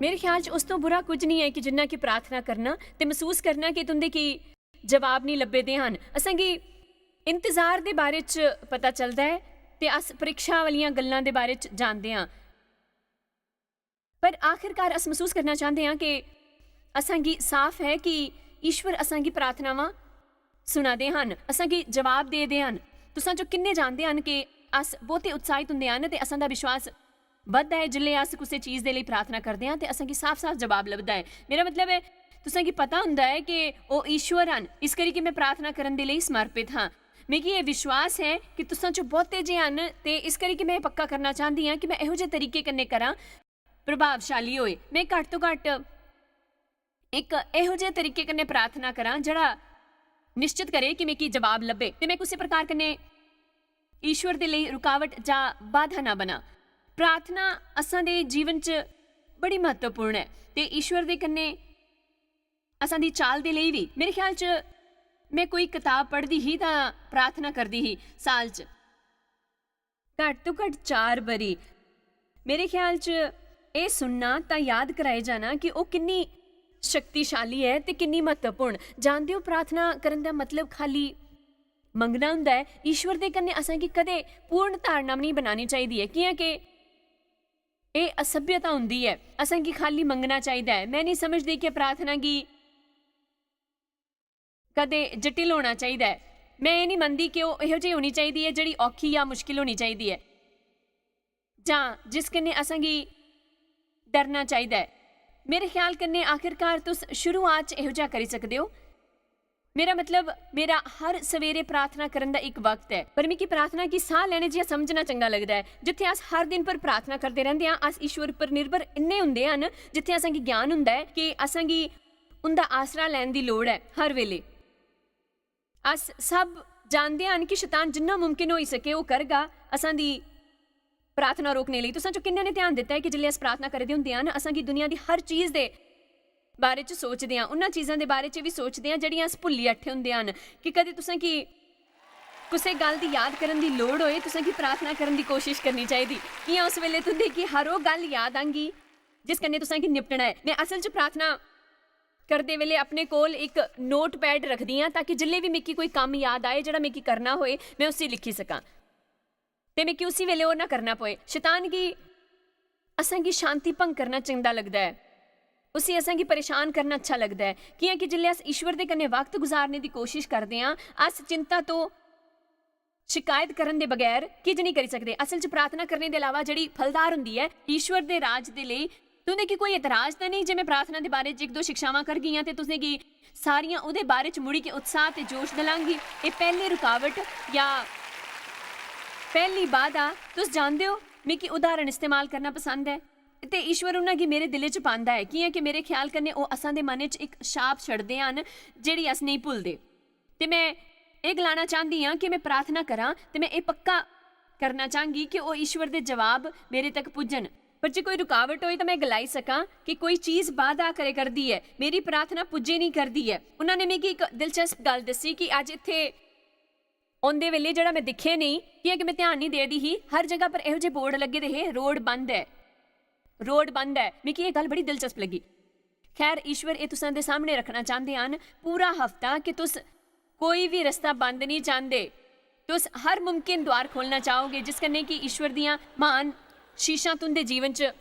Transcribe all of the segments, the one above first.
मेरे ख्याल च उस तो बुरा कुछ नहीं है कि जिन्ना की प्रार्थना करना ते महसूस करना कि तुंदे की जवाब नहीं लब्भे दे हन। असेंगी इंतजार दे बारे च पता चलदा है ते अस परीक्षा वालियां गल्लां दे बारे च जानदे हां, पर आखिरकार अस महसूस करना चाहते हैं कि असांगी साफ है कि ईश्वर असांगी प्रार्थनावां सुना दे हन, असांगी जवाब दे दे हन। तुसां जो किन्ने जानदे हन कि अस बहुते उत्साहित हुंदे हन ते असां दा विश्वास बधदा है जिल्ले अस कुसै चीज़ दे लई प्रार्थना करदे हां ते असांगी साफ साफ जवाब लभदा है। मेरा मतलब है तुसां गी पता हुंदा है कि ओह ईश्वर हन, इस करी कि मैं प्रार्थना करन दे लई समर्पित हाँ। मिगी ये विश्वास है कि तुसां चो बहुते जे हन ते इस करी कि मैं पक्का करना चाहती हाँ कि मैं इहो जे तरीके कन्नै करां प्रभावशाली होए। मैं घट तो घट एक इहो जे तरीके कन्नै प्रार्थना करां जेह्ड़ा निश्चित करे कि मिगी जवाब लब्भे ते मैं कुसै प्रकार कन्नै ईश्वर दे लेई रुकावट जां बाधा ना बना। प्रार्थना असां दे जीवन च बड़ी महत्वपूर्ण है ते ईश्वर दे कन्नै असां दी चाल दे लेई भी मेरे ख्याल च मैं कोई किताब पढ़दी ही तां प्रार्थना करदी ही साल च घट तो घट 4 बरी। मेरे ख्याल च ਇਹ ਸੁਣਨਾ ਤਾਂ ਯਾਦ ਕਰਾਏ ਜਾਣਾ ਕਿ ਉਹ ਕਿੰਨੀ ਸ਼ਕਤੀਸ਼ਾਲੀ ਹੈ ਤੇ ਕਿੰਨੀ ਮਹੱਤਵਪੂਰਨ। ਜਾਣਦੇ ਹੋ ਪ੍ਰਾਰਥਨਾ ਕਰਨ ਦਾ ਮਤਲਬ ਖਾਲੀ ਮੰਗਣਾ ਹੁੰਦਾ ਹੈ। ਈਸ਼ਵਰ ਦੇ ਕੰਨੇ ਅਸਾਂ ਕੀ ਕਦੇ ਪੂਰਨ ਧਾਰਨਾ ਨਹੀਂ ਬਣਾਉਣੀ ਚਾਹੀਦੀ ਹੈ ਕਿ ਇਹ ਅਸਭਿਅਤਾ ਹੁੰਦੀ ਹੈ। ਅਸਾਂ ਕੀ ਖਾਲੀ ਮੰਗਣਾ ਚਾਹੀਦਾ ਹੈ। ਮੈਂ ਨਹੀਂ ਸਮਝਦੀ ਕਿ ਪ੍ਰਾਰਥਨਾ ਕੀ ਕਦੇ ਜਟਿਲ ਹੋਣਾ ਚਾਹੀਦਾ ਹੈ। ਮੈਂ ਇਹ ਨਹੀਂ ਮੰਨਦੀ ਕਿ ਉਹ ਇਹੋ ਜਿਹੀ ਹੋਣੀ ਚਾਹੀਦੀ ਹੈ ਜਿਹੜੀ ਔਖੀ ਜਾਂ ਮੁਸ਼ਕਿਲ ਹੋਣੀ ਚਾਹੀਦੀ ਹੈ ਜਾਂ ਜਿਸ ਕੰਨੇ ਅਸਾਂ ਕੀ डरना चाहिए। मेरे ख्याल कन्ने आखिरकार तुस शुरुआत च इहो जिहा करी सकदे हो। मेरा मतलब मेरा हर सवेरे प्रार्थना करन दा एक वक्त है, पर मिगी प्रार्थना की साह लैने जिहा समझना चंगा लगदा है। जिथे अस हर दिन पर प्रार्थना करते रहंदे हां अस ईश्वर पर निर्भर इन्ने हुंदे हन जिथे असां गी ज्ञान हुंदा है कि असां गी उंदा आसरा लैण दी लोड़ है हर वेले। अस सब जानदे हन कि शैतान जिन्ना मुमकिन होई सके वो करगा असां दी प्रार्थना रोकने ਲਈ। तुसां जो किन्ने ने ध्यान दिता है कि जिल्ले अस प्रार्थना करदे हुंदे हां असां की दुनिया दी हर चीज़ दे बारे च सोचदे हां, उन्हां चीज़ां दे बारे च भी सोचदे हां जेह्ड़ियां अस भुल्ली बैठे हुंदे हन। कि कदे तुसां की कुसै गल दी याद करन दी लोड़ होए तुसां की प्रार्थना करन दी कोशिश करनी चाहिदी कि उस वेले तुंदे की हर ओह गल याद आंगी जिस कन्नै तुसां की निपटना है। मैं असल च प्रार्थना करदे वेले अपने कोल एक नोट पैड रखदी हां ताकि जिल्ले भी मिगी कोई कम याद आए जेह्ड़ा मिगी करना होए मैं उसी लिखी सकां ते मैं कि उसी वेले वो ना करना पोए। शैतान की असां की शांति भंग करना चंगा लगता है, उसी असां की परेशान करना अच्छा लगता है। कि जिल्ले अस ईश्वर दे कन्ने वक्त गुजारने की कोशिश करते हैं अस चिंता तो शिकायत करन दे बगैर किज नहीं करी सकते। असल च प्रार्थना करने के अलावा जिहड़ी फलदार हुंदी है ईश्वर दे राज दे लई तुंदे की कोई इतराज तो नहीं जे मैं प्रार्थना के बारे च एक दो शिक्षावां कर गई ते तुसें की सारियां उहदे बारे च मुड़ी के उत्साह ते जोश दिलांगी। ये पहली रुकावट या पहली बाधा तुस जानते हो मिगी उदाहरण इस्तेमाल करना पसंद है ते ईश्वर उन्हां गी मेरे दिले च पांदा है कि मेरे ख्याल कन्नै ओह असां दे मन च एक छाप छड्डदे हन जेह्ड़ी अस नहीं भुलदे। ते मैं एह गलाना चाहती हाँ कि मैं प्रार्थना करां ते मैं एह पक्का करना चाहांगी कि ओह ईश्वर दे जवाब मेरे तक पुज्जन। पर जे कोई रुकावट होए तो मैं गलाई सकां कि कोई चीज़ बाधा करे करदी है, मेरी प्रार्थना पुज्जे नहीं करदी है। उन्होंने मिगी एक दिलचस्प गल दसी कि अज इत्थे आउंदे वेले जेह्ड़ा मैं दिखे नहीं कि मैं ध्यान नहीं दे दी ही हर जगह पर इहो जेहे बोर्ड लगे दे हे रोड बंद है, रोड बंद है। मिगी ये गल बड़ी दिलचस्प लगी। खैर ईश्वर ये तुसां दे सामने रखना चाहते हैं पूरा हफ्ता कि तुस कोई भी रस्ता बंद नहीं चाहते, तुस हर मुमकिन द्वार खोलना चाहोगे जिस कन्नै कि ईश्वर दियां महान शीशां तुंदे जीवन च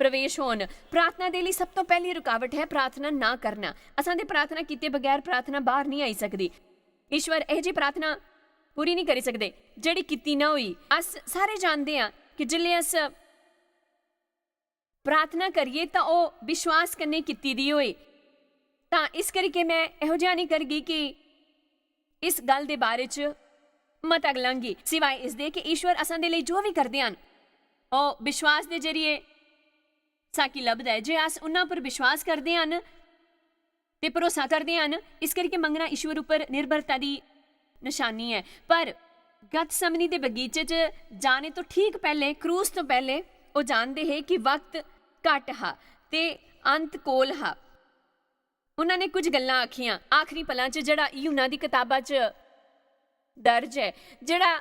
प्रवेश होन। प्रार्थना दे लई सब तो पहली रुकावट है प्रार्थना ना करना। असां दे प्रार्थना कीते बगैर प्रार्थना बाहर नहीं आई सकदी। ईश्वर इहो जी प्रार्थना पूरी नहीं करी सकते जिहड़ी कीती ना हुई। अस सारे जानते हैं कि जिल्ले अस प्रार्थना करिए तो वह विश्वास कन्नै कीती दी होए तां इस करके मैं इहो जिहा नहीं करगी कि इस गल दे बारे च मत अगलांगी सिवाय इस दे कि ईश्वर असां दे लई जो भी करदे हन ओह विश्वास दे जरिए साकी लभदा है। जे अस उन्हां पर विश्वास करदे हन ते भरोसा करदे हन इस करके मंगना ईश्वर उपर निर्भरता दी निशानी है। पर गतसमनी दे बगीचे च जाने तो ठीक पहले क्रूस तो पहले वो जानते है कि वक्त घट हा ते अंत कोल हा। उन्होंने कुछ गल्लां आखियां आखिरी पलां च जेड़ा यूहन्ना दी किताबा च दर्ज है जेड़ा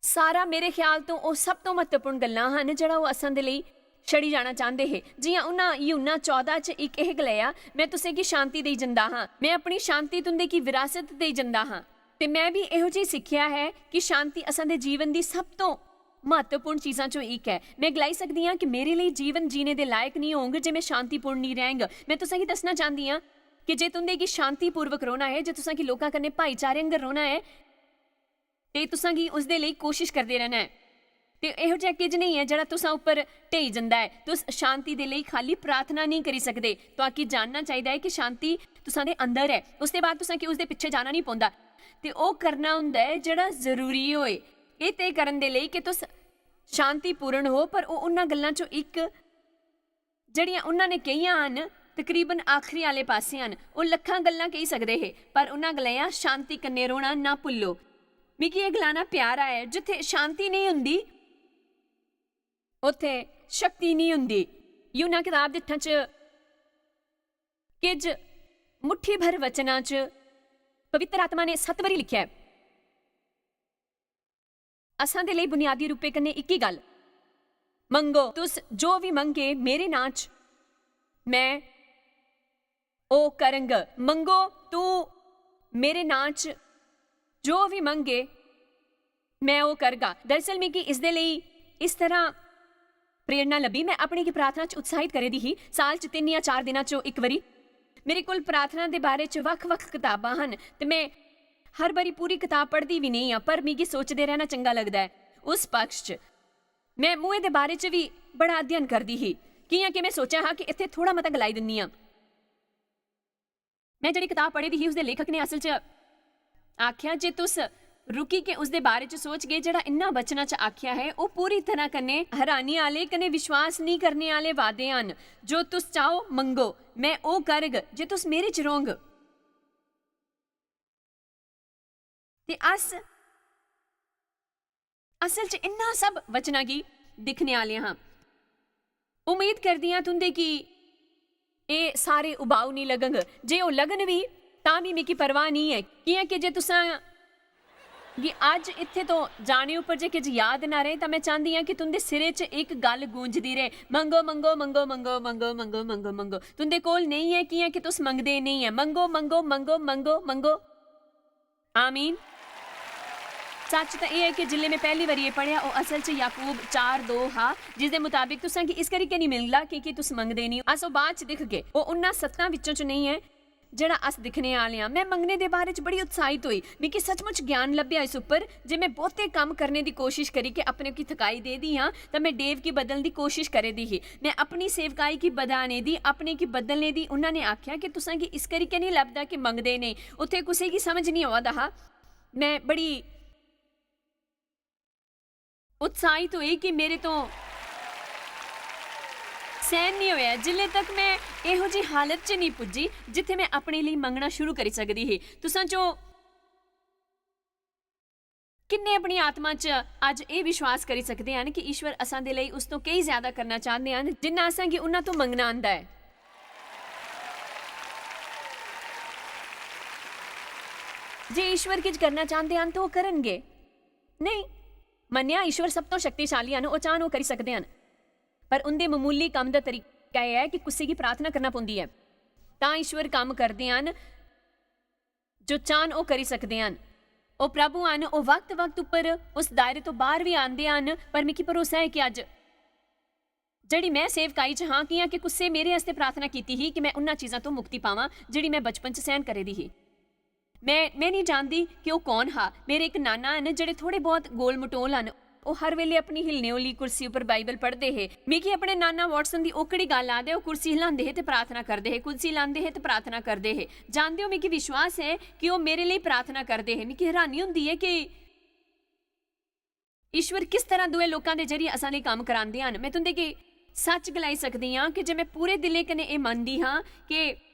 सारा मेरे ख्याल तो वो सब तो महत्वपूर्ण गल्लां हन जेड़ा वो असां दे लई ਛੜੀ ਜਾਣਾ ਚਾਹੁੰਦੇ ਹੈ। ਜਿਵੇਂ ਉਹਨਾਂ यूहन्ना 14 ਚ ਇੱਕ ਇਹ ਗਲਿਆ, ਮੈਂ ਤੁਸੇ ਕੀ ਸ਼ਾਂਤੀ ਦੇਈ ਜਾਂਦਾ ਹਾਂ, ਮੈਂ ਆਪਣੀ ਸ਼ਾਂਤੀ ਤੁੰਦੇ ਕੀ ਵਿਰਾਸਤ ਦੇਈ ਜਾਂਦਾ ਹਾਂ। ਤੇ ਮੈਂ ਵੀ ਇਹੋ ਜਿਹੀ ਸਿੱਖਿਆ ਹੈ ਕਿ ਸ਼ਾਂਤੀ ਅਸਾਂ ਦੇ ਜੀਵਨ ਦੀ ਸਭ ਤੋਂ ਮਹੱਤਵਪੂਰਨ ਚੀਜ਼ਾਂ ਚੋਂ ਇੱਕ ਹੈ। ਮੈਂ ਗਲਾਈ ਸਕਦੀ ਹਾਂ ਕਿ ਮੇਰੇ ਲਈ ਜੀਵਨ ਜੀਣੇ ਦੇ ਲਾਇਕ ਨਹੀਂ ਹੋਵਾਂਗੇ ਜੇ ਮੈਂ ਸ਼ਾਂਤੀਪੂਰਨ ਨਹੀਂ ਰਹਾਂਗਾ। ਮੈਂ ਤੁਸਾਂ ਕੀ ਦੱਸਣਾ ਚਾਹੁੰਦੀ ਹਾਂ ਕਿ ਜੇ ਤੁੰਦੇ ਕੀ ਸ਼ਾਂਤੀਪੂਰਵਕ ਰੋਣਾ ਹੈ, ਜੇ ਤੁਸਾਂ ਕੀ ਲੋਕਾਂ ਕਰਨੇ ਭਾਈਚਾਰੇ ਅੰਦਰ ਰੋਣਾ ਹੈ, ਤੇ ਤੁਸਾਂ ਕੀ ਉਸ ਦੇ ਲਈ ਕੋਸ਼ਿਸ਼ ਕਰਦੇ ਰਹਿਣਾ ਹੈ। ਤੇ ਇਹੋ ਜਿਹਾ ਕੁਝ ਨਹੀਂ ਹੈ ਜਿਹੜਾ ਤੁਸਾਂ ਉੱਪਰ ਢੇਈ ਜਾਂਦਾ ਹੈ। ਤੁਸ ਸ਼ਾਂਤੀ ਦੇ ਲਈ ਖਾਲੀ ਪ੍ਰਾਰਥਨਾ ਨਹੀਂ ਕਰੀ ਸਕਦੇ। ਤਾਂ ਕਿ ਜਾਣਨਾ ਚਾਹੀਦਾ ਹੈ ਕਿ ਸ਼ਾਂਤੀ ਤੁਸਾਂ ਦੇ ਅੰਦਰ ਹੈ। ਉਸ ਤੋਂ ਬਾਅਦ ਤੁਸਾਂ ਕਿ ਉਸ ਦੇ ਪਿੱਛੇ ਜਾਣਾ ਨਹੀਂ ਪਉਂਦਾ, ਤੇ ਉਹ ਕਰਨਾ ਹੁੰਦਾ ਹੈ ਜਿਹੜਾ ਜ਼ਰੂਰੀ ਹੋਏ। ਇਹ ਤੈਅ ਕਰਨ ਦੇ ਲਈ ਕਿ ਤੁਸ ਸ਼ਾਂਤੀਪੂਰਨ ਹੋ। ਪਰ ਉਹ ਉਹਨਾਂ ਗੱਲਾਂ ਚੋਂ ਇੱਕ ਜਿਹੜੀਆਂ ਉਹਨਾਂ ਨੇ ਕਹੀਆਂ ਹਨ, ਤਕਰੀਬਨ ਆਖਰੀ ਵਾਲੇ ਪਾਸੇ ਹਨ। ਉਹ ਲੱਖਾਂ ਗੱਲਾਂ ਕਹੀ ਸਕਦੇ ਹੈ, ਪਰ ਉਹਨਾਂ ਗਲਾਇਆ ਸ਼ਾਂਤੀ ਕੰਨੇ ਰੋਣਾ ਨਾ ਭੁੱਲੋ। ਮਿਕੀ ਇਹ ਗਲਾਣਾ ਪਿਆਰਾ ਹੈ। ਜਿੱਥੇ ਸ਼ਾਂਤੀ ਨਹੀਂ ਹੁੰਦੀ ਉੱਥੇ ਸ਼ਕਤੀ ਨਹੀਂ ਹੁੰਦੀ। यूहन्ना किताब ਦੇ 8 ਚ ਕੁਝ ਮੁੱਠੀ ਭਰ ਵਚਨਾਂ ਚ ਪਵਿੱਤਰ ਆਤਮਾ ਨੇ 7 ਵਾਰੀ ਲਿਖਿਆ ਹੈ। ਅਸਾਂ ਦੇ ਲਈ ਬੁਨਿਆਦੀ ਰੂਪੇ ਕੰਨੇ ਇੱਕ ਹੀ ਗੱਲ, ਮੰਗੋ ਤੁਸ ਜੋ ਵੀ ਮੰਗੇ ਮੇਰੇ ਨਾਂ 'ਚ ਮੈਂ ਉਹ ਕਰਾਂਗਾ। ਮੰਗੋ ਤੂੰ ਮੇਰੇ ਨਾਂ 'ਚ ਜੋ ਵੀ ਮੰਗੇ ਮੈਂ ਉਹ ਕਰਗਾ। ਦਰਅਸਲ ਮੈਂ ਕਿ ਇਸ ਦੇ ਲਈ ਇਸ ਤਰ੍ਹਾਂ ਪ੍ਰੇਰਨਾ ਲੱਭੀ। ਮੈਂ ਆਪਣੀ ਕੀ ਪ੍ਰਾਰਥਨਾ 'ਚ ਉਤਸ਼ਾਹਿਤ ਕਰੇ ਦੀ ਹੀ ਸਾਲ 'ਚ 3 ਜਾਂ 4 ਦਿਨਾਂ 'ਚੋਂ ਇੱਕ ਵਾਰੀ। ਮੇਰੇ ਕੋਲ ਪ੍ਰਾਰਥਨਾ ਦੇ ਬਾਰੇ 'ਚ ਵੱਖ-ਵੱਖ ਕਿਤਾਬਾਂ ਹਨ ਤੇ ਮੈਂ ਹਰ ਵਾਰੀ ਪੂਰੀ ਕਿਤਾਬ ਪੜ੍ਹਦੀ ਵੀ ਨਹੀਂ ਆ, ਪਰ ਮੈਨੂੰ ਸੋਚਦੇ ਰਹਿਣਾ ਚੰਗਾ ਲੱਗਦਾ ਹੈ। ਉਸ ਪਕਸ਼ 'ਚ ਮੈਂ ਮੂਹੇ ਦੇ ਬਾਰੇ 'ਚ ਵੀ ਬੜਾ ਅਧਿਐਨ ਕਰਦੀ ਹੀ ਕਿ ਮੈਂ ਸੋਚਿਆ ਹਾਂ ਕਿ ਇੱਥੇ ਥੋੜਾ ਮਤਾ ਗਲਾਈ ਦਿੰਦੀ ਹਾਂ। ਮੈਂ ਜਿਹੜੀ ਕਿਤਾਬ ਪੜ੍ਹੀ ਦੀ ਹੀ ਉਸਦੇ ਲੇਖਕ ਨੇ ਅਸਲ 'ਚ ਆਖਿਆ ਜੇ ਤੁਸ रुकी के उसदे बारे च सोच गए जड़ा इन्ना बचना च आख्या है वो पूरी तरह कन्ने हैरानी आले कन्ने विश्वास नहीं करने आले वादे हन। जो तुस चाहो मंगो मैं ओ करग जे तुस मेरे च रोंग। ते असल च इन्ना सब वचना की दिखने आले हाँ। उम्मीद करदी हां तुंदे की ये सारे उबाऊ नहीं लगन। जे वो लगन भी तां भी मिकी परवाह नहीं है कि जे तुसां कि अज इत्थे तो जाने उपर जे कुछ याद ना रहे तो मैं चाहती हाँ कि तुंदे सिरे च एक गल गूंजदी रहे, मंगो मंगो मंगो मंगो मंगो मंगो मंगो मंगो। तुंदे कोल नहीं है कि तुस मंगदे नहीं है। मंगो मंगो मंगो मंगो मंगो। आमीन। सच तो यह है कि जिले मैं पहली बार ये पढ़िया वो असल च याकूब 4:2 हा, जिसके मुताबिक तुसां कि इस करके नहीं मिलता कि तुस मंगदे नहीं। अस बाद च दिख गए वो उन्हां 7 विचों च नहीं है ਜਿਹੜਾ ਅਸ ਦਿਖਣੇ ਵਾਲੇ ਆ। ਮੈਂ ਮੰਗਣੇ ਦੇ ਬਾਰੇ 'ਚ ਬੜੀ ਉਤਸ਼ਾਹਿਤ ਹੋਈ। ਮੈਂ ਸੱਚਮੁੱਚ ਗਿਆਨ ਲੱਭਿਆ ਇਸ ਉੱਪਰ। ਜੇ ਮੈਂ ਬਹੁਤੇ ਕੰਮ ਕਰਨੇ ਦੀ ਕੋਸ਼ਿਸ਼ ਕਰੀ ਕਿ ਆਪਣੇ ਕੀ ਥਕਾਈ ਦੇ ਦੀ ਹਾਂ ਤਾਂ ਮੈਂ ਡੇਵ ਕੀ ਬਦਲਣ ਦੀ ਕੋਸ਼ਿਸ਼ ਕਰੇ ਦੀ ਹੀ। ਮੈਂ ਆਪਣੀ ਸੇਵਕਾਈ ਕੀ ਬਦਾਣੇ ਦੀ ਆਪਣੇ ਕੀ ਬਦਲਣੇ ਦੀ। ਉਹਨਾਂ ਨੇ ਆਖਿਆ ਕਿ ਤੁਸਾਂ ਕੀ ਇਸ ਕਰਕੇ ਨਹੀਂ ਲੱਭਦਾ ਕਿ ਮੰਗਦੇ ਨੇ। ਉੱਥੇ ਕਿਸੇ ਕੀ ਸਮਝ ਨਹੀਂ ਆਉਂਦਾ ਹਾਂ। ਮੈਂ ਬੜੀ ਉਤਸ਼ਾਹਿਤ ਹੋਈ ਕਿ ਮੇਰੇ ਤੋਂ सहन नहीं होया जिले तक मैं इहो जी हालत च नहीं पुजी जिथे मैं अपने लिए मंगना शुरू करी सकदी ही। तुसां चो किन्ने अपनी आत्मा च अज ये विश्वास करी सकते हैं कि ईश्वर असां दे लई उस तो कई ज्यादा करना चाहते हैं जिन्ना असां कि उन्हां तो मंगना आंदा है। जे ईश्वर कुछ करना चाहते हैं तो वो करनगे नहीं। मन्निया ईश्वर सब तो शक्तिशाली हैं, वो चाहन वो करी सकते हैं, पर उनके मामूली काम का तरीका यह है कि किसी की प्रार्थना करना पौंदी है तां ईश्वर काम करते हैं। जो चाहन वो करी सकते हैं। वो प्रभु हैं, वो वक्त वक्त उपर उस दायरे तो बाहर भी आते हैं। पर मिकी भरोसा है कि अज जिहड़ी मैं सेवकाई च हाँ कि कुसे मेरे वास्ते प्रार्थना की ही कि मैं उन्हां चीज़ों तो मुक्ति पावां जिहड़ी मैं बचपन च सहन करे दी ही। मैं नहीं जानती कि वो कौन हा। मेरे एक नाना हैं जिहड़े थोड़े बहुत गोल मटोल हैं। वो हर वेले अपनी हिलने वाली कुर्सी उपर बाइबल पढ़ते हैं। मिकी अपने नाना वाटसन की ओकड़ी गल आदे वो कुर्सी हिलाते हैं तो प्रार्थना करते हैं, कुर्सी लाते हैं तो प्रार्थना करते हैं। जानते हो मिकी विश्वास है कि वो मेरे लिए प्रार्थना करते हैं। मिकी हैरानी होंदी है कि ईश्वर किस तरह दुए लोगों के जरिए असां लई काम करांदे हन। मैं तुंदे कि सच गलाई सकदी हाँ कि जे मैं पूरे दिले कने ये मनदी हाँ कि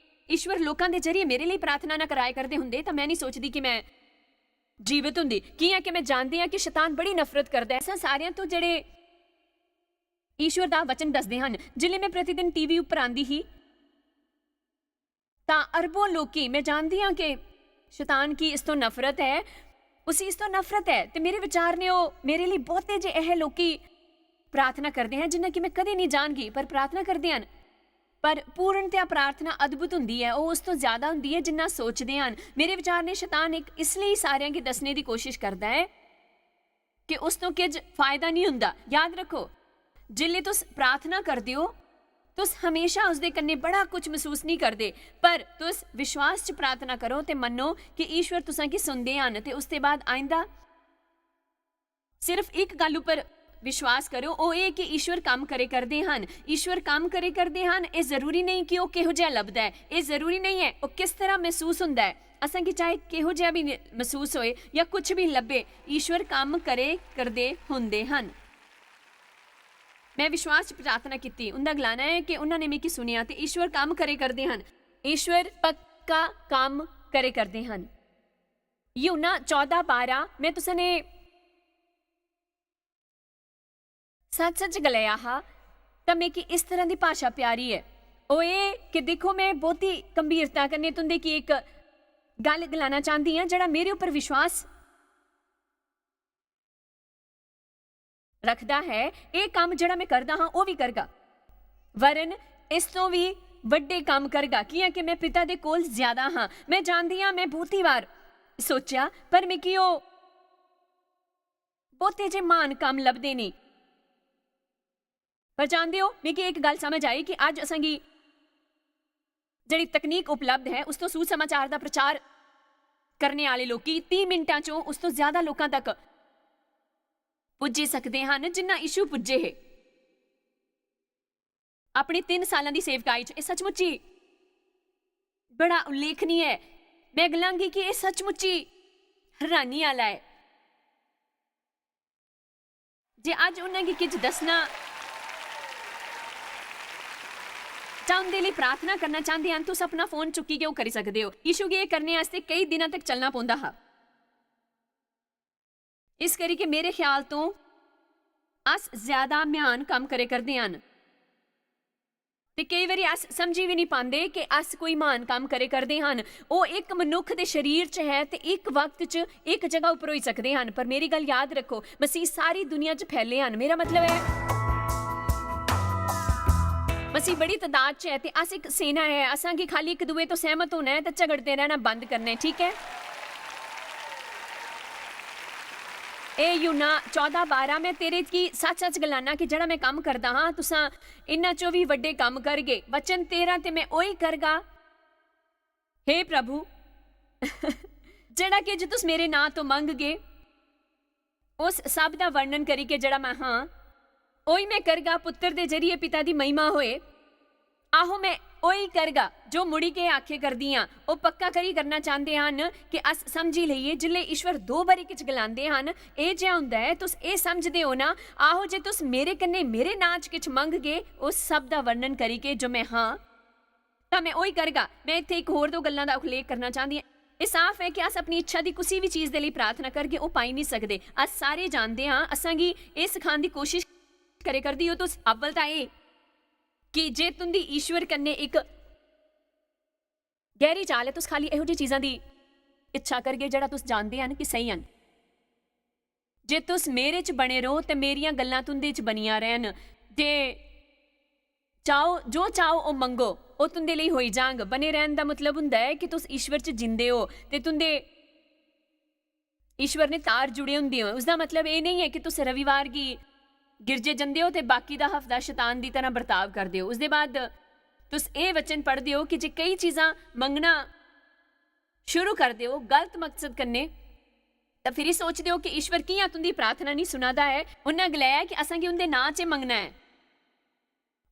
ईश्वर लोगों के जरिए मेरे लिए प्रार्थना ना कराया करते हुंदे तां मैं नहीं सोचदी कि मैं जीवित होंदी। की है कि मैं जानती हाँ कि शैतान बड़ी नफरत करता है ऐसा सारियां तो जेड़े ईश्वर दा वचन दसदे हन। जिले मैं प्रतिदिन टीवी उपर आंदी ही तां अरबों लोकी मैं जानती हाँ कि शैतान की इस तो नफरत है, उसी इस तो नफरत है। तो मेरे विचार ने वो मेरे लिए बहुते जे यह लोकी ਪ੍ਰਾਰਥਨਾ ਕਰਦੇ ਹਾਂ ਜਿੰਨਾ ਕਿ ਮੈਂ ਕਦੇ ਨਹੀਂ ਜਾਣਗੀ, ਪਰ ਪ੍ਰਾਰਥਨਾ ਕਰਦੇ ਹਨ। ਪਰ ਪੂਰਨਤਿਆ ਪ੍ਰਾਰਥਨਾ ਅਦਭੁਤ ਹੁੰਦੀ ਹੈ, ਉਹ ਉਸ ਤੋਂ ਜ਼ਿਆਦਾ ਹੁੰਦੀ ਹੈ ਜਿੰਨਾ ਸੋਚਦੇ ਹਨ। ਮੇਰੇ ਵਿਚਾਰ ਨੇ ਸ਼ੈਤਾਨ ਇੱਕ ਇਸ ਲਈ ਸਾਰਿਆਂ ਕੀ ਦੱਸਣੇ ਦੀ ਕੋਸ਼ਿਸ਼ ਕਰਦਾ ਹੈ ਕਿ ਉਸ ਤੋਂ ਕੁਝ ਫਾਇਦਾ ਨਹੀਂ ਹੁੰਦਾ। ਯਾਦ ਰੱਖੋ, ਜਿੱਲੇ ਤੁਸੀਂ ਪ੍ਰਾਰਥਨਾ ਕਰਦੇ ਹੋ ਤੁਸੀਂ ਹਮੇਸ਼ਾ ਉਸਦੇ ਕੰਨੇ ਬੜਾ ਕੁਝ ਮਹਿਸੂਸ ਨਹੀਂ ਕਰਦੇ, ਪਰ ਤੁਸੀਂ ਵਿਸ਼ਵਾਸ 'ਚ ਪ੍ਰਾਰਥਨਾ ਕਰੋ ਤੇ ਮੰਨੋ ਕਿ ਈਸ਼ਵਰ ਤੁਸਾਂ ਕੀ ਸੁਣਦੇ ਹਨ। ਤੇ ਉਸ ਤੋਂ ਬਾਅਦ ਆਇੰਦਾ ਸਿਰਫ ਇੱਕ ਗੱਲ ਉੱਪਰ ਵਿਸ਼ਵਾਸ ਕਰੋ, ਉਹ ਇਹ ਕਿ ਈਸ਼ਵਰ ਕੰਮ ਕਰੇ ਕਰਦੇ ਹਨ। ਈਸ਼ਵਰ ਕੰਮ ਕਰੇ ਕਰਦੇ ਹਨ। ਇਹ ਜ਼ਰੂਰੀ ਨਹੀਂ ਕਿ ਉਹ ਕਿਹੋ ਜਿਹਾ ਲੱਭਦਾ ਹੈ, ਇਹ ਜ਼ਰੂਰੀ ਨਹੀਂ ਹੈ ਉਹ ਕਿਸ ਤਰ੍ਹਾਂ ਮਹਿਸੂਸ ਹੁੰਦਾ ਹੈ। ਅਸਾਂ ਕਿ ਚਾਹੇ ਕਿਹੋ ਜਿਹਾ ਵੀ ਮਹਿਸੂਸ ਹੋਏ ਜਾਂ ਕੁਝ ਵੀ ਲੱਭੇ, ਈਸ਼ਵਰ ਕੰਮ ਕਰੇ ਕਰਦੇ ਹੁੰਦੇ ਹਨ। ਮੈਂ ਵਿਸ਼ਵਾਸ 'ਚ ਪ੍ਰਾਰਥਨਾ ਕੀਤੀ, ਉਹਦਾ ਗਲਾਣਾ ਹੈ ਕਿ ਉਹਨਾਂ ਨੇ ਮੈਨੂੰ ਸੁਣਿਆ ਤੇ ਈਸ਼ਵਰ ਕੰਮ ਕਰੇ ਕਰਦੇ ਹਨ। ਈਸ਼ਵਰ ਪੱਕਾ ਕੰਮ ਕਰੇ ਕਰਦੇ ਹਨ। ਯੂਹੰਨਾ 14:12 ਮੈਂ ਤੁਸਾਂ ਨੇ ਸੱਚ ਗਲਿਆ ਹਾਂ ਤਾਂ ਮੈਂ ਕਿ ਇਸ ਤਰ੍ਹਾਂ ਦੀ ਭਾਸ਼ਾ ਪਿਆਰੀ ਹੈ। ਉਹ ਇਹ ਕਿ ਦੇਖੋ, ਮੈਂ ਬਹੁਤੀ ਗੰਭੀਰਤਾ ਕਰਨੇ ਤੁੰਦੇ ਕੀ ਇੱਕ ਗੱਲ ਗਲਾਣਾ ਚਾਹੁੰਦੀ ਹਾਂ ਜਿਹੜਾ ਮੇਰੇ ਉੱਪਰ ਵਿਸ਼ਵਾਸ ਰੱਖਦਾ ਹੈ। ਇਹ ਕੰਮ ਜਿਹੜਾ ਮੈਂ ਕਰਦਾ ਹਾਂ ਉਹ ਵੀ ਕਰਗਾ, ਵਰਨ ਇਸ ਤੋਂ ਵੀ ਵੱਡੇ ਕੰਮ ਕਰਗਾ। ਕੀ ਹੈ ਕਿ ਮੈਂ ਪਿਤਾ ਦੇ ਕੋਲ ਜ਼ਿਆਦਾ ਹਾਂ। ਮੈਂ ਜਾਣਦੀ ਹਾਂ, ਮੈਂ ਬਹੁਤੀ ਵਾਰ ਸੋਚਿਆ, ਪਰ ਮੈਂ ਕਿ ਉਹ ਬਹੁਤੇ ਜੇ ਮਾਨ ਕੰਮ ਲੱਭਦੇ ਨਹੀਂ। ਪਰ ਜਾਣਦੇ ਹੋ, ਮੈਂ ਕਿ ਇੱਕ ਗੱਲ ਸਮਝ ਆਈ ਕਿ ਅੱਜ ਅਸਾਂਗੀ ਜਿਹੜੀ ਤਕਨੀਕ ਉਪਲਬਧ ਹੈ ਉਸ ਤੋਂ ਸੁਸਮਾਚਾਰ ਦਾ ਪ੍ਰਚਾਰ ਕਰਨੇ ਵਾਲੇ ਲੋਕੀ 30 ਮਿੰਟਾਂ 'ਚੋਂ ਉਸ ਤੋਂ ਜ਼ਿਆਦਾ ਲੋਕਾਂ ਤੱਕ ਪੁੱਜ ਸਕਦੇ ਹਨ ਜਿੰਨਾ ਯਿਸੂ ਪੁੱਜੇ ਹੈ ਆਪਣੀ 3 ਸਾਲਾਂ ਦੀ ਸੇਵਕਾਈ 'ਚ। ਇਹ ਸੱਚਮੁੱਚੀ ਬੜਾ ਉਲੇਖਨੀ ਹੈ। ਮੈਂ ਗਲਾਂਗੀ ਕਿ ਇਹ ਸੱਚਮੁੱਚੀ ਹੈਰਾਨੀ ਵਾਲਾ ਹੈ। ਜੇ ਅੱਜ ਉਹਨਾਂ ਕੀ ਕੁਝ ਦੱਸਣਾ ਚਾਹੁੰਦੇ ਲਈ ਪ੍ਰਾਰਥਨਾ ਕਰਨਾ ਚਾਹੁੰਦੇ ਹਨ, ਤੁਸੀਂ ਆਪਣਾ ਫੋਨ ਚੁੱਕੀ ਕੇ ਉਹ ਕਰ ਸਕਦੇ ਹੋ। ਯਿਸੂ ਕੀ ਇਹ ਕਰਨੇ ਵਾਸਤੇ ਕਈ ਦਿਨਾਂ ਤੱਕ ਚੱਲਣਾ ਪਉਂਦਾ ਹੈ। ਇਸ ਕਰੀ ਕਿ ਮੇਰੇ ਖਿਆਲ ਤੋਂ ਅਸ ਜ਼ਿਆਦਾ ਮਿਆਨ ਕੰਮ ਕਰੇ ਕਰਦੇ ਹਨ ਤੇ ਕਈ ਵਾਰੀ ਅਸ ਸਮਝੀ ਵੀ ਨਹੀਂ ਪਾਉਂਦੇ ਕਿ ਅਸ ਕੋਈ ਮਹਾਨ ਕੰਮ ਕਰੇ ਕਰਦੇ ਹਨ। ਉਹ ਇੱਕ ਮਨੁੱਖ ਦੇ ਸਰੀਰ 'ਚ ਹੈ ਤੇ ਇੱਕ ਵਕਤ 'ਚ ਇੱਕ ਜਗ੍ਹਾ ਉੱਪਰ ਹੋਈ ਸਕਦੇ ਹਨ। ਪਰ ਮੇਰੀ ਗੱਲ ਯਾਦ ਰੱਖੋ, ਮਸੀਹ ਸਾਰੀ ਦੁਨੀਆ 'ਚ ਫੈਲੇ ਹਨ। ਮੇਰਾ ਮਤਲਬ ਹੈ ਮਸੀਹ ਬੜੀ ਤਾਦਾਦ 'ਚ ਹੈ ਤੇ ਅਸ ਇੱਕ ਸੈਨਾ ਹੈ। ਅਸਾਂ ਕੀ ਖਾਲੀ ਇੱਕ ਦੂਏ ਤੋਂ ਸਹਿਮਤ ਹੋਣਾ ਹੈ ਤੇ ਝਗੜਦੇ ਰਹਿਣਾ ਬੰਦ ਕਰਨਾ ਹੈ, ਠੀਕ ਹੈ। ਇਹ ਯੂਹੰਨਾ 14:12 ਮੈਂ ਤੇਰੇ ਕੀ ਸੱਚ ਗਲਾਨਾ ਕਿ ਜਿਹੜਾ ਮੈਂ ਕੰਮ ਕਰਦਾ ਹਾਂ ਤੁਸਾਂ ਇਹਨਾਂ 'ਚੋਂ ਵੀ ਵੱਡੇ ਕੰਮ ਕਰਗੇ। ਵਚਨ 13 ਤੇ ਮੈਂ ਉਹੀ ਕਰਗਾ, ਹੇ ਪ੍ਰਭੂ ਜਿਹੜਾ ਕਿ ਜੇ ਤੁਸੀਂ ਮੇਰੇ ਨਾਂ ਤੋਂ ਮੰਗਗੇ ਉਸ ਸਭ ਦਾ ਵਰਣਨ ਕਰੀ ਕਿ ਜਿਹੜਾ ਮੈਂ ਹਾਂ ਉਹੀ ਮੈਂ ਕਰਗਾ। ਪੁੱਤਰ ਦੇ ਜਰੀਏ ਪਿਤਾ ਦੀ ਮਹਿਮਾ ਹੋਏ। ਆਹੋ ਮੈਂ ਉਹੀ ਕਰਗਾ ਜੋ ਮੁੜੀ ਕੇ ਆਖੇ ਕਰਦੀ ਹਾਂ। ਉਹ ਪੱਕਾ ਕਰੀ ਕਰਨਾ ਚਾਹੁੰਦੇ ਹਨ ਕਿ ਅਸ ਸਮਝੀ ਲਈਏ ਜਿਲੇ ਈਸ਼ਵਰ 2 ਵਾਰੀ ਕਿਛ ਗਲਾਉਂਦੇ ਹਨ ਇਹ ਜਿਹਾ ਹੁੰਦਾ ਹੈ। ਤੁਸੀਂ ਇਹ ਸਮਝਦੇ ਹੋ ਨਾ। ਆਹੋ ਜੇ ਤੁਸੀਂ ਮੇਰੇ ਕੰਨੇ ਮੇਰੇ ਨਾਂ 'ਚ ਕਿਛ ਮੰਗਗੇ ਉਸ ਸਭ ਦਾ ਵਰਣਨ ਕਰੀ ਕੇ ਜੋ ਮੈਂ ਹਾਂ ਤਾਂ ਮੈਂ ਉਹੀ ਕਰਗਾ। ਮੈਂ ਇੱਥੇ ਇੱਕ ਹੋਰ 2 ਗੱਲਾਂ ਦਾ ਉਲੇਖ ਕਰਨਾ ਚਾਹੁੰਦੀ ਹਾਂ। ਇਹ ਸਾਫ਼ ਹੈ ਕਿ ਅਸ ਆਪਣੀ ਇੱਛਾ ਦੀ ਕਿਸੇ ਵੀ ਚੀਜ਼ ਦੇ ਲਈ ਪ੍ਰਾਰਥਨਾ ਕਰਕੇ ਉਹ ਪਾਈ ਨਹੀਂ ਸਕਦੇ। ਅਸ ਸਾਰੇ ਜਾਣਦੇ ਹਾਂ ਅਸਾਂਗੀ ਇਹ ਸਿਖਾਉਣ ਦੀ ਕੋਸ਼ਿਸ਼ ਕਰੇ ਕਰਦੀ ਹੋ। ਤੁਸੀਂ ਅਵਲ ਤਾਂ ਇਹ ਕਿ ਜੇ ਤੁੰਦੀ ਈਸ਼ਵਰ ਕੰਨੇ ਇੱਕ ਗਹਿਰੀ ਚਾਲ ਹੈ ਤੁਸੀਂ ਖਾਲੀ ਇਹੋ ਜਿਹੀ ਚੀਜ਼ਾਂ ਦੀ ਇੱਛਾ ਕਰਗੇ ਜਿਹੜਾ ਤੁਸੀਂ ਜਾਣਦੇ ਹਨ ਕਿ ਸਹੀ ਹਨ। ਜੇ ਤੁਸੀਂ ਮੇਰੇ 'ਚ ਬਣੇ ਰਹੋ ਤੇ ਮੇਰੀਆਂ ਗੱਲਾਂ ਤੁੰਦੇ 'ਚ ਬਣੀਆਂ ਰਹਿਣ। ਜੇ ਚਾਹੋ ਜੋ ਚਾਹੋ ਉਹ ਮੰਗੋ ਉਹ ਤੁੰਦੇ ਲਈ ਹੋਈ ਜਾਂਗ। ਬਣੇ ਰਹਿਣ ਦਾ ਮਤਲਬ ਹੁੰਦਾ ਹੈ ਕਿ ਤੁਸੀਂ ਈਸ਼ਵਰ 'ਚ ਜਿੰਦੇ ਹੋ ਤੇ ਤੁੰਦੇ ਈਸ਼ਵਰ ਨੇ ਤਾਰ ਜੁੜੇ ਹੁੰਦੇ ਹੋ। ਉਸਦਾ ਮਤਲਬ ਇਹ ਨਹੀਂ ਹੈ ਕਿ ਤੁਸੀਂ ਰਵਿਵਾਰ ਕੀ ਗਿਰਜੇ ਜਾਂਦੇ ਹੋ ਤੇ ਬਾਕੀ ਦਾ ਹਫਤਾ ਸ਼ੈਤਾਨ ਦੀ ਤਰ੍ਹਾਂ ਵਰਤਾਵ ਕਰਦੇ ਹੋ। ਉਸਦੇ ਬਾਅਦ ਤੁਸੀਂ ਇਹ ਵਚਨ ਪੜ੍ਹਦੇ ਹੋ ਕਿ ਜੇ ਕਈ ਚੀਜ਼ਾਂ ਮੰਗਣਾ ਸ਼ੁਰੂ ਕਰਦੇ ਹੋ ਗਲਤ ਮਕਸਦ ਕਰਨੇ ਤਾਂ ਫਿਰ ਇਹ ਸੋਚਦੇ ਹੋ ਕਿ ਈਸ਼ਵਰ ਕੀ ਆ ਤੁੰਦੀ ਪ੍ਰਾਰਥਨਾ ਨਹੀਂ ਸੁਣਾਦਾ ਹੈ। ਉਹਨਾਂ ਗਲਾਇਆ ਕਿ ਅਸਾਂ ਕੀ ਉਹਦੇ ਨਾਂ 'ਚ ਮੰਗਣਾ ਹੈ।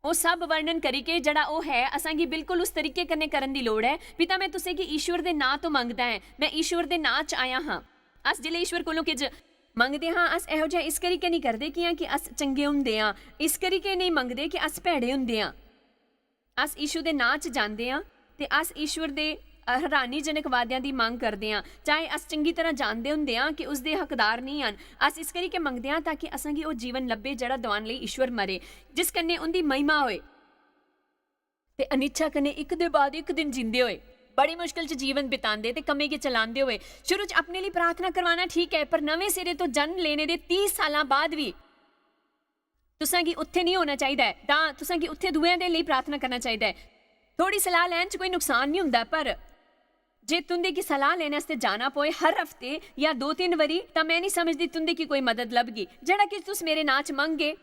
ਉਹ ਸਭ ਵਰਣਨ ਕਰੀ ਕੇ ਜਿਹੜਾ ਉਹ ਹੈ ਅਸਾਂ ਕੀ ਬਿਲਕੁਲ ਉਸ ਤਰੀਕੇ ਕਰਨੇ ਕਰਨ ਦੀ ਲੋੜ ਹੈ। ਪਿਤਾ ਮੈਂ ਤੁਸੀਂ ਕਿ ਈਸ਼ਵਰ ਦੇ ਨਾਂ ਤੋਂ ਮੰਗਦਾ ਹੈ। ਮੈਂ ਈਸ਼ਵਰ ਦੇ ਨਾਂ 'ਚ ਆਇਆ ਹਾਂ। ਅਸ ਜਿਲੇ ਈਸ਼ਵਰ ਕੋਲੋਂ ਕੁਝ ਮੰਗਦੇ ਹਾਂ ਅਸ ਇਹੋ ਜਿਹਾ ਇਸ ਕਰੀਕੇ ਨਹੀਂ ਕਰਦੇ ਕਿ ਅਸ ਚੰਗੇ ਹੁੰਦੇ ਹਾਂ। ਇਸ ਕਰੀਕੇ ਨਹੀਂ ਮੰਗਦੇ ਕਿ ਅਸ ਭੈੜੇ ਹੁੰਦੇ ਹਾਂ। ਅਸ ਈਸ਼ੂ ਦੇ ਨਾਂ 'ਚ ਜਾਂਦੇ ਹਾਂ ਤੇ ਅਸ ਈਸ਼ਵਰ ਦੇ ਹੈਰਾਨੀਜਨਕ ਵਾਅਦਿਆਂ ਦੀ ਮੰਗ ਕਰਦੇ ਹਾਂ। ਚਾਹੇ ਅਸ ਚੰਗੀ ਤਰ੍ਹਾਂ ਜਾਣਦੇ ਹੁੰਦੇ ਹਾਂ ਕਿ ਉਸਦੇ ਹੱਕਦਾਰ ਨਹੀਂ ਹਨ। ਅਸ ਇਸ ਕਰੀਕੇ ਮੰਗਦੇ ਹਾਂ ਤਾਂ ਕਿ ਅਸਾਂ ਕੀ ਉਹ ਜੀਵਨ ਲੱਭੇ ਜਿਹੜਾ ਦਵਾਉਣ ਲਈ ਈਸ਼ਵਰ ਮਰੇ, ਜਿਸ ਕੰਨੇ ਉਹਦੀ ਮਹਿਮਾ ਹੋਏ ਤੇ ਅਨਿੱਛਾ ਕੰਨੇ ਇੱਕ ਦੇ ਬਾਅਦ ਇੱਕ ਦਿਨ ਜਿੰਦੇ ਹੋਏ बड़ी मुश्किल च जीवन बिताते ते कमे के चलाते हुए शुरू च अपने लिए प्रार्थना करवाना ठीक है, पर नवे सिरे तो जन्म लेने दे 30 साल बाद भी तुसां गी उत्थे नहीं होना चाहिए तां तुसां गी उत्थे दूएयां दे लेई प्रार्थना करना चाहिए। थोड़ी सलाह लैन च कोई नुकसान नहीं हुंदा, पर जे तुंदे की सलाह लेने आस्ते जाना पोए हर हफ्ते या 2-3 वारी तां मैं नहीं समझदी तुंदे की कोई मदद लभगी। जेड़ा कि तुस मेरे नां च मंगगे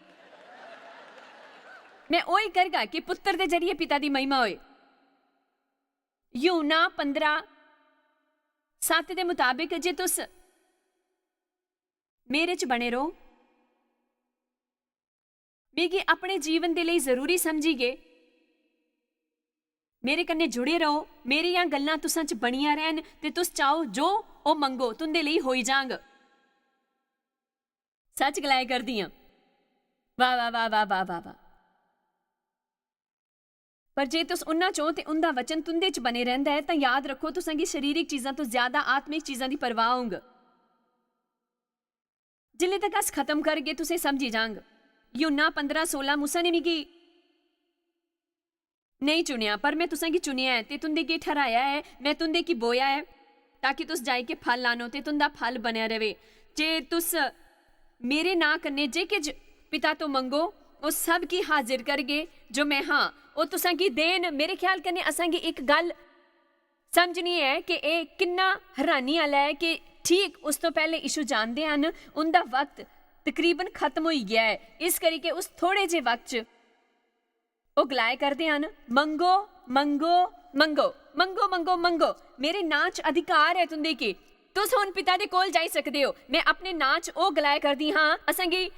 मैं ओही करगा कि पुत्र दे जरिए पिता दी महिमा होए। यूहन्ना 15:7 दे मुताबिक जे तुस मेरे च बने रहो, मिगी अपने जीवन दे लिए जरूरी समझीगे, मेरे कन्ने जुड़े रहो, मेरियां गल्लां तुसां च बनियां रहन ते तुस चाहो जो ओ मंगो तुंदे लिए होई जांग। सच गलाए करदी हां। वाह वाह वाह वाह वाह वाह वाह। पर जे तुस उन्ना चो ते उनदा वचन तुंदे च बने रहंदा है तां याद रखो तुसां गी शरीरिक चीजां तो ज्यादा आत्मिक चीजां दी परवाह होंग। जिल्ले तक अस खत्म करगे तुसें समझी जांग। यूहन्ना 15:16 मूसा ने मिगी नहीं चुनिया पर मैं तुसां गी चुनिया है ते तुंदे गी ठहराया है, मैं तुंदे की बोया है ताकि तुस जाई के फल लानो ते तुंदा फल बनया रवे। जे तुस मेरे नां कन्ने जे किज पिता तो मंगो ओ सब की हाजिर करगे जो मैं हाँ ओ तुसां गी देन। मेरे ख्याल कन्ने असां गी एक गल समझनी है कि ए किन्ना हैरानी आला है कि ठीक उस तो पहले यीशु जानदे हन उनदा वक्त तकरीबन खत्म हो गया है, इस करके उस थोड़े जे वक्त च ओ गलाए करदे हन मंगो मंगो मंगो मंगो मंगो मंगो। मेरे नां च अधिकार है तुंदे की, तुस हुण पिता दे कोल जाई सकदे हो। मैं अपने नां च ओ गलाए करदी हां। असां गी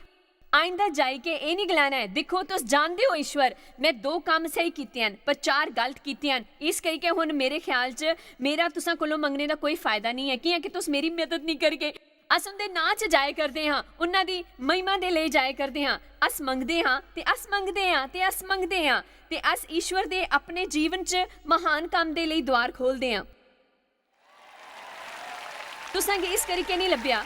आइंदा जाई के ए नहीं गलाना है देखो तुस जानदे हो ईश्वर मैं 2 काम सही कीते हैं पर 4 गलत कीते हैं, इस करके हुण मेरे ख्याल च मेरा तुसां कोलों मंगने दा कोई फायदा नहीं है कि तुस मेरी मदद नहीं करगे। अस उनदे नां च जाए करदे हां, उन्हां दी महिमा दे लिए जाए करदे हां। अस मंगदे हां ते अस मंगदे हां ते अस मंगदे हां ते अस ईश्वर दे अपने जीवन च महान काम दे लिए द्वार खोलदे हां। तुसां गी इस करके नहीं लभ्या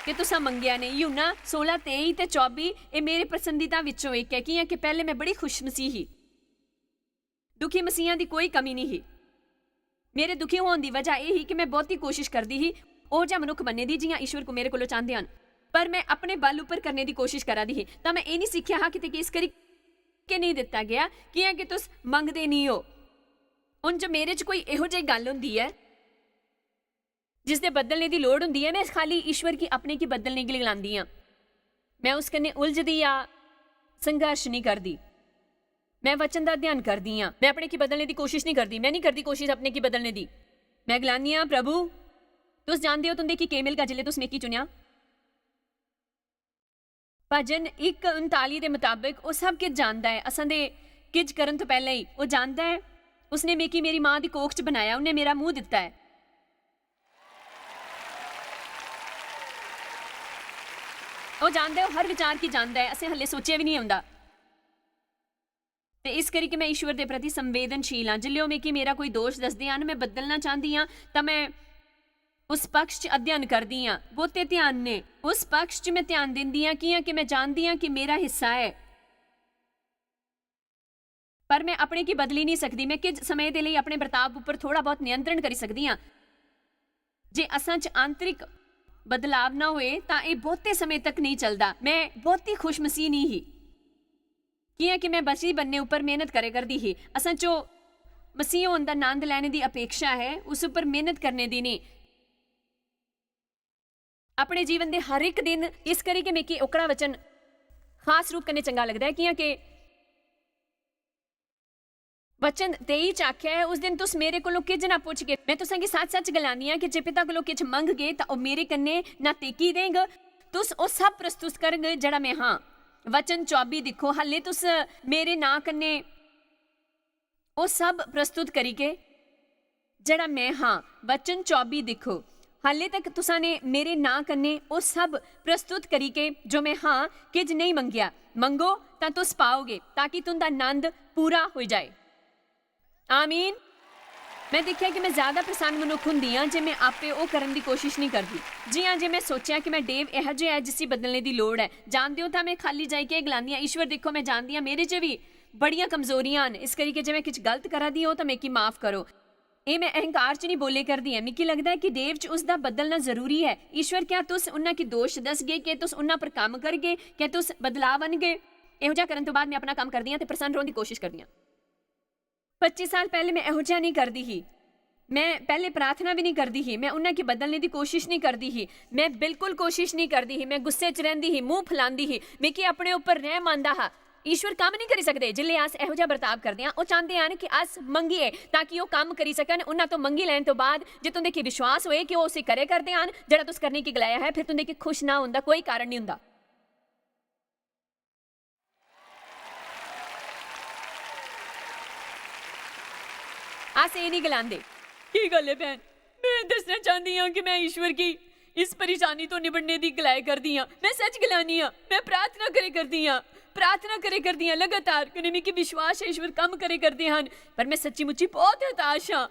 कि तुसा मंगिया नहीं। यूहन्ना 16:23 ते 24 ये मेरे पसंदीदा विचों एक है कि पहले मैं बड़ी खुश मसीही, दुखी मसीहां दी कोई कमी नहीं ही। मेरे दुखी होने की वजह यह ही कि मैं बहुती कोशिश करती ही ਉਹ ਜਿਹਾ ਮਨੁੱਖ बनने दी जियां ईश्वर को मेरे को चाहते हैं, पर मैं अपने बल उपर करने की कोशिश करा दी ही। तो मैं ये नहीं सीखिया हा कि इस करके नहीं दिता गया कि तुस मंगते नहीं हो। उन जो मेरे च कोई इहो जी गल हुंदी है जिसदे बदलने की लोड़ हुंदी है, मैं खाली ईश्वर की अपने की बदलने के लिए लांदी हाँ। मैं उस कन्ने उलझदी या संघर्ष नहीं करती, मैं वचन का अध्ययन करती हाँ। मैं अपने की बदलने की कोशिश नहीं करती, मैं नहीं करती कोशिश अपने की बदलने की। मैं गलानी हाँ प्रभु तुस जानते हो तुंदे की मिल गा जिले तुस मिकी चुनिया। भजन 1:39 के मुताबिक वो सब किज जानता है, असां दे किज करन तो पहले ही वो जानता है। उसने मिकी मेरी मां की कोख च बनाया, उन्हें मेरा मुंह दिता है। वो जानता है, वो हर विचार की जानता है, असें हले सोचिया भी नहीं आंदा। ते इस करके मैं ईश्वर के प्रति संवेदनशील हाँ। जिले मिकी मेरा कोई दोष दसदे हैं, मैं बदलना चाहती हाँ तो मैं उस पक्ष च अध्ययन करती हाँ। बहुते ध्यान ने उस पक्ष च मैं ध्यान देंदी हाँ कि मैं जानती हाँ कि मेरा हिस्सा है, पर मैं अपने की बदली नहीं सकती। मैं किस समय के लिए अपने बर्ताव उपर थोड़ा बहुत नियंत्रण करी सकती हाँ। जे असां च आंतरिक बदलाव ना होए तां ये बहुते समय तक नहीं चलता। मैं बहुती खुश मसीह नहीं ही कि मैं बसी बनने उपर मेहनत करे करती ही। असां चो मसीह होने का आनंद लैने की अपेक्षा है, उस उपर मेहनत करने की नहीं। अपने जीवन के हर एक दिन इस करके मिकी ओकड़ा वचन खास रूप कन्ने चंगा लगता है कि वचन 23 आख्या है उस दिन तुस मेरे कोलों किज ना पुछ के, मैं तुसां गी सच सच गलानी हाँ कि जे पिता कोलों किछ मंग गए तो वह मेरे कन्ने ना तेकी देंग, तुस ओ सब प्रस्तुत करगे जड़ा मैं हाँ। वचन 24 दिखो, हले तुस मेरे नां कन्ने ओ सब प्रस्तुत करी के जड़ा मैं हाँ। वचन 24 दिखो, हाले तक तुसा ने मेरे नां कन्ने ओ सब प्रस्तुत करी के जो मैं हाँ किज नहीं मंगिया। मंगो तां तुस पाओगे ताकि तुंदा आनंद पूरा हो जाए। आमीन। मैं देखिया कि मैं ज्यादा प्रसन्न मनुख हुंदी हां जे मैं आपे ओ करन दी कोशिश नहीं करती। जी हाँ, जे मैं सोचा कि मैं डेव इहो जिहा है जिसकी बदलने की लोड़ है, जानते हो, तो मैं खाली जाई के गलांदी हाँ ईश्वर देखो मैं जानती हाँ मेरे च भी बड़ियां कमजोरियां हैं, इस करके जे मैं कुछ गलत करा दी हो तो मैं की माफ़ करो। ਇਹ ਮੈਂ ਅਹੰਕਾਰ ਚ ਨਹੀਂ ਬੋਲੇ ਕਰਦੀ ਹਾਂ। ਮਿकी लगदा है कि देव च उसका बदलना जरूरी है। ईश्वर क्या तुस उन्हां की दोष दसगे कि तुस उन्हां पर काम करगे कि तुस बदलाव आनगे? ਇਹੋ ਜਿਹਾ ਕਰਨ ਤੋਂ ਬਾਅਦ ਮੈਂ ਆਪਣਾ ਕੰਮ ਕਰਦੀ ਹਾਂ ਤੇ ਪ੍ਰਸੰਨ ਹੋਣ ਦੀ ਕੋਸ਼ਿਸ਼ ਕਰਦੀ ਹਾਂ। 25 ਸਾਲ ਪਹਿਲੇ ਮੈਂ ਇਹੋ ਜਿਹਾ ਨਹੀਂ ਕਰਦੀ ਸੀ। मैं पहले प्रार्थना भी नहीं करती ही, मैं उन्हें की बदलने की कोशिश नहीं करती ही, मैं बिल्कुल कोशिश नहीं करती ही, मैं गुस्से च रहिंदी ही, मूँह फैलांदी ही, मिकी अपने उपर रहम आंदा हा। ईश्वर काम नहीं करी सकते जिले अस इहो जिहा बर्ताव करते हैं। वो चाहते हैं कि अस मंगीए ताकि वो काम करी सकन। उन्हां तो मंगी लैण तो बाद जे तुंदे की विश्वास होए कि वो उसे करे करते हैं जिहड़ा तुस करने की गलाया है, फिर तुंदे की खुश ना हुंदा कोई कारण नहीं हुंदा। अस ये नहीं गलांदे। की गल है भैन, मैं दसना चाहती हाँ कि मैं ईश्वर की इस परेशानी तो निबड़ने की गलाए करती हाँ। मैं सच गलानी हाँ, मैं प्रार्थना करे करती हाँ, प्रार्थना करे करती हाँ लगातार। कने मिकी विश्वास है ईश्वर काम करे करते हैं, पर मैं सच्ची मुच्ची बहुत हताश हाँ।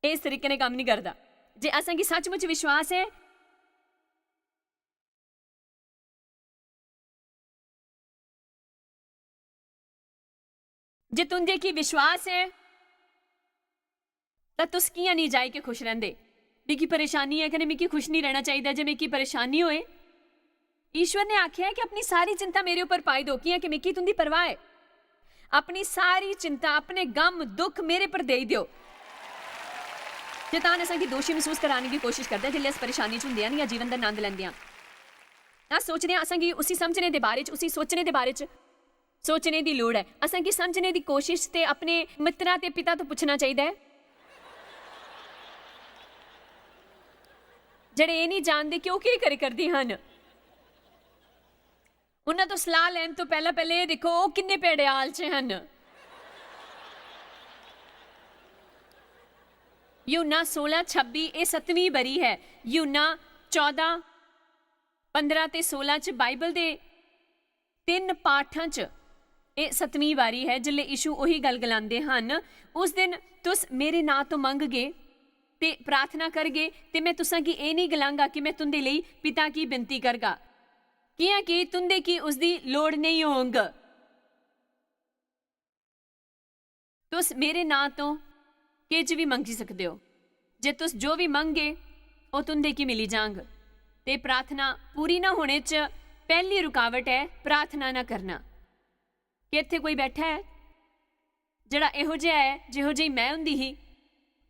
इस तरीके ने काम नहीं करता। जे असां की सचमुच विश्वास है जे तुंदे की विश्वास है तो तुस कियां नहीं जाए के खुश रहंदे। मिकी परेशानी है कने मिकी खुश नहीं रहना चाहिए। जे मिकी परेशानी होए, ईश्वर ने आख्या है कि अपनी सारी चिंता मेरे ऊपर पाई दो। कियां कि मिकी तुंदी परवाह है। अपनी सारी चिंता अपने गम दुख मेरे पर दे दियो। शैतान असां की दोषी महसूस कराने की कोशिश करता है जिल्ले अस परेशानी च हुंदे या जीवन दा आनंद लैंदे हां। अस सोचदे हां असां की उसी समझने दे बारे च, उसी सोचने दे बारे च सोचने की लोड़ है। असां की समझने की कोशिश ते अपने मित्रां ते पिता तो पूछना चाहिए है ਜਿਹੜੇ ਇਹ ਨਹੀਂ ਜਾਣਦੇ ਕਿ ਉਹ ਕੀ ਕਰਦੇ ਹਨ। ਉਹਨਾਂ ਤੋਂ ਸਲਾਹ ਲੈਣ ਤੋਂ ਪਹਿਲਾਂ ਇਹ ਦੇਖੋ ਉਹ ਕਿੰਨੇ ਪੇੜਿਆਲ 'ਚ ਹਨ। यूहन्ना 16:26 ਇਹ 7ਵੀਂ ਬਰੀ ਹੈ। यूहन्ना 14:15 ਤੇ 16 ਚ ਬਾਈਬਲ ਦੇ 3 ਪਾਠਾਂ ਚ ਇਹ 7ਵੀਂ ਵਾਰੀ ਹੈ ਜਿਲੇ ਯਿਸੂ ਉਹੀ ਗੱਲ ਗਲਾਉਂਦੇ ਹਨ। ਉਸ ਦਿਨ ਤੁਸ ਮੇਰੇ ਨਾਂ ਤੋਂ ਮੰਗਗੇ ਤੇ प्रार्थना करगे ते मैं तुसां की ये नहीं गलांगा कि मैं तुंदे लई पिता की बिनती करगा कियां कि तुंदे की उसदी लोड़ नहीं होंग। तुस मेरे नां तो किज भी मंगी सकदे हो। जे तुस जो भी मंगे वो तुंदे की मिली जांग। ते प्रार्थना पूरी ना होने च पहली रुकावट है प्रार्थना ना करना। कि इत्थे कोई बैठा है जिहड़ा इहो जिहा है जिहो जी मैं हुंदी ही,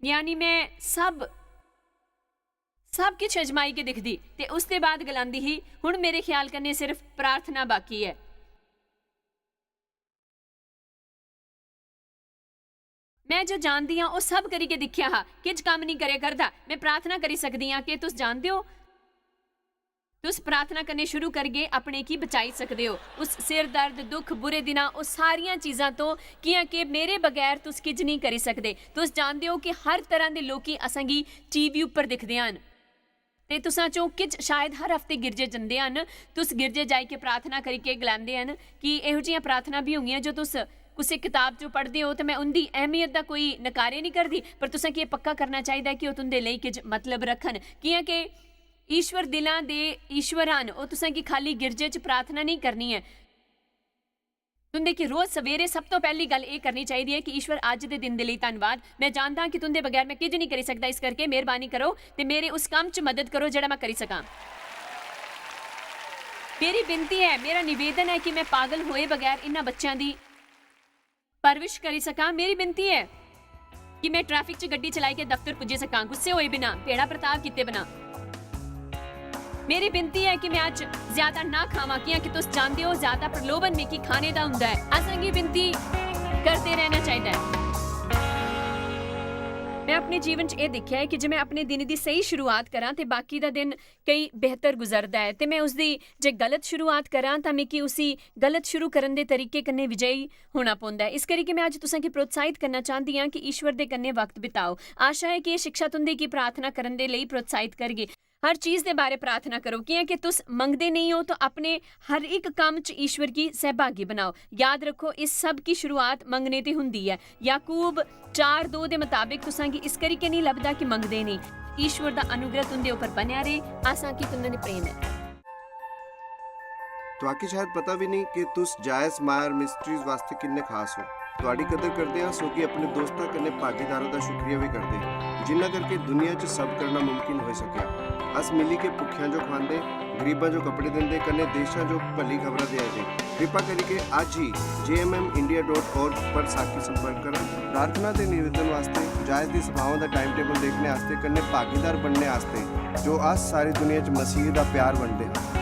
यानी मैं सब कुछ अजमाई के दिखदी ते उसके बाद गलांदी ही हुण मेरे ख्याल करने सिर्फ प्रार्थना बाकी है। मैं जो जानदी हाँ वो सब करी के दिखिया हा, किज काम नहीं करे करदा। मैं प्रार्थना करी सकदी हाँ कि तुस जानदे हो तुस प्रार्थना करने शुरू करगे अपने की बचाई सकते हो उस सिर दर्द दुख बुरे दिना उस सारिया चीज़ों तो कियां कि मेरे बगैर तुस किज नहीं करी सकते। तुस जानते हो कि हर तरह के लोग असां गी टीवी उपर दिखते हैं ते तुसां चों किज शायद हर हफ्ते गिरजे जांदे हन। तुस गिरजे जाई के प्रार्थना करके गलांदे हन कि इहो जिहियां प्रार्थना भी होंगियां जो तुस कुछ किताब चो पढ़ते हो। तो मैं उनकी अहमियत का कोई नकारे नहीं करती, पर तुसां की पक्का करना चाहिए कि वह तुंदे लई किज मतलब रखन। कियां कि ईश्वर दिलां दे ईश्वर हन, वो तुसां की खाली गिरजे च प्रार्थना नहीं करनी है। तुंदे की रोज़ सवेरे सब तो पहली गल ये करनी चाहिए कि ईश्वर अज दे दिन दे लई धन्नवाद। मैं जानता कि तुंदे बगैर मैं किज नहीं करी सकता, इस करके मेहरबानी करो ते मेरे उस काम च मदद करो जिहड़ा मैं करी सकां। मेरी बिनती है, मेरा निवेदन है कि मैं पागल होए बगैर इन्हां बच्चों की परवरिश करी सकां। मेरी बिनती है कि मैं ट्रैफिक च गड्डी चलाई के दफ्तर पुज्जे सकां गुस्से होए बिना, भेड़ा प्रताप किते बिना। मेरी बिनती है कि मैं आज ज्यादा ना खावा किया कि तुस जानते हो ज्यादा प्रलोभन में कि खाने का हुंदा है। असां गी बिनती करते रहना चाहिए। मैं अपने जीवन च ये देखा है कि जे मैं अपने दिन की सही शुरुआत करा तो बाकी का दिन कई बेहतर गुजरता है। तो मैं उसकी जे गलत शुरुआत करा तो मिकी उसी गलत शुरू करने के तरीके कन्ने विजयी होना पौंदा है। इस करके मैं आज तुसां की प्रोत्साहित करना चाहती हाँ कि ईश्वर दे कन्ने वक्त बिताओ। आशा है कि ये शिक्षा तुंदे की प्रार्थना करने के लिए प्रोत्साहित करगी। हर चीज़ के बारे प्रार्थना करो कि तुस मंगते नहीं हो तो अपने हर एक काम च ईश्वर की सहभागी बनाओ। याद रखो इस सब की शुरुआत मंगने ते हुंदी है। याकूब 4:2 के मुताबिक तुसां की इस करके नहीं लभदा कि मंगते नहीं। ईश्वर का अनुग्रह तुंदे ऊपर बनिया रहे। आसां की तुंदे ने प्रेम है। तो आके शायद पता भी नहीं कि तुस जायस मायर मिस्ट्रीज वास्ते किन्ने खास हो। ਤੁਹਾਡੀ ਕਦਰ ਕਰਦੇ ਹਾਂ, ਸੋ ਕਿ ਆਪਣੇ ਦੋਸਤਾਂ ਕਨੇ ਭਾਗੀਦਾਰਾਂ ਦਾ ਸ਼ੁਕਰੀਆ ਵੀ ਕਰਦੇ ਹਾਂ, ਜਿਨ੍ਹਾਂ ਕਰਕੇ ਦੁਨੀਆ 'ਚ ਸਭ ਕਰਨਾ ਮੁਮਕਿਨ ਹੋ ਸਕਿਆ। ਅਸ ਮਿਲੀ ਕੇ ਭੁੱਖਿਆਂ ਜੋ ਖਾਂਦੇ, ਗਰੀਬਾਂ ਜੋ ਕੱਪੜੇ ਦਿੰਦੇ, ਕਨੇ ਦੇਸ਼ਾਂ ਜੋ ਭਲੀ ਖਬਰਾਂ ਦੇ ਆਏ। कृपा करके आज ही jmmindia.org पर साखी संपर्क करें। प्रार्थना के निवेदन वास्ते, जायज की सभाओं का टाइम टेबल देखने वास्ते, कन्ने भागीदार बनने वास्ते, जो आज सारी दुनिया च मसीह का प्यार बनते हैं।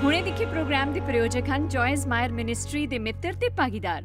ਹੁਣੇ ਦੇਖੇ ਪ੍ਰੋਗਰਾਮ ਦੇ ਪ੍ਰਾਯੋਜਕ ਹਨ ਜੋਇਸ ਮਾਇਰ ਮਿਨਿਸਟਰੀ ਦੇ ਮਿੱਤਰ ਤੇ ਭਾਗੀਦਾਰ।